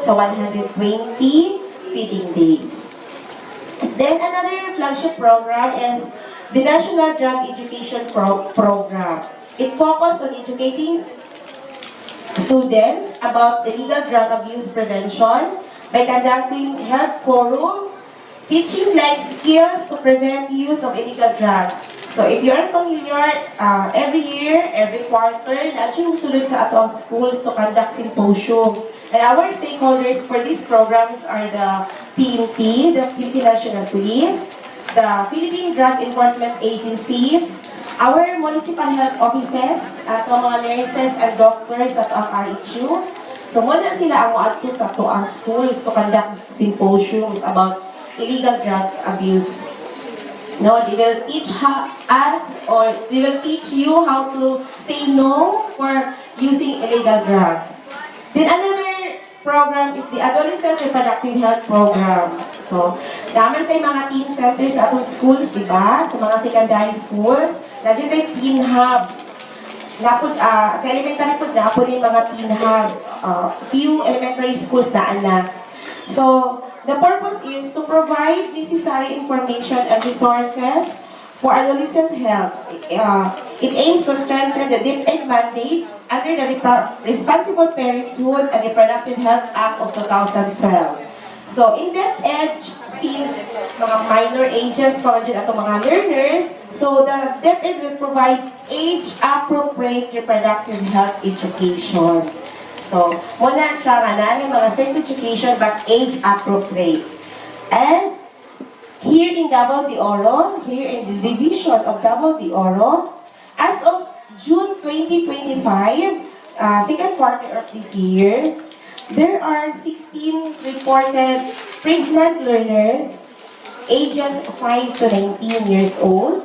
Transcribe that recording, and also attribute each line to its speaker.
Speaker 1: sa 120 feeding days. Then another flagship program is the National Drug Education Program. It focuses on educating students about illegal drug abuse prevention by conducting health forum, teaching life skills to prevent use of illegal drugs. So if you're familiar, every year, every quarter, natin susunod sa atong schools to conduct symposium. And our stakeholders for these programs are the PNP, the Philippine National Police, the Philippine Drug Enforcement Agencies, our municipal health offices, at mga nurses and doctors at ang RHU. So muna sila ang moadto sa tuang schools to conduct symposiums about illegal drug abuse. No, they will teach us or they will teach you how to say no for using illegal drugs. Then another program is the Adolescent Reproductive Health Program. So, naman tayo mga teen centers sa atong schools, di ba? Sa mga secondary schools, nandiyan tayo teen hub. Napod, sa elementary po, napod yung mga teen hubs. Few elementary schools na anak. So, the purpose is to provide necessary information and resources for adolescent health. It aims to strengthen the DepEd mandate under the Responsible Parenthood and Reproductive Health Act of 2012. So, in DepEd, since mga minor ages pa man dyan ato mga learners, so the DepEd will provide age-appropriate reproductive health education. So, muna siya nga na yung mga sex education but age-appropriate. And here in Davao de Oro, here in the division of Davao de Oro, as of June 2025, second quarter of this year, there are 16 reported pregnant learners ages 5 to 19 years old.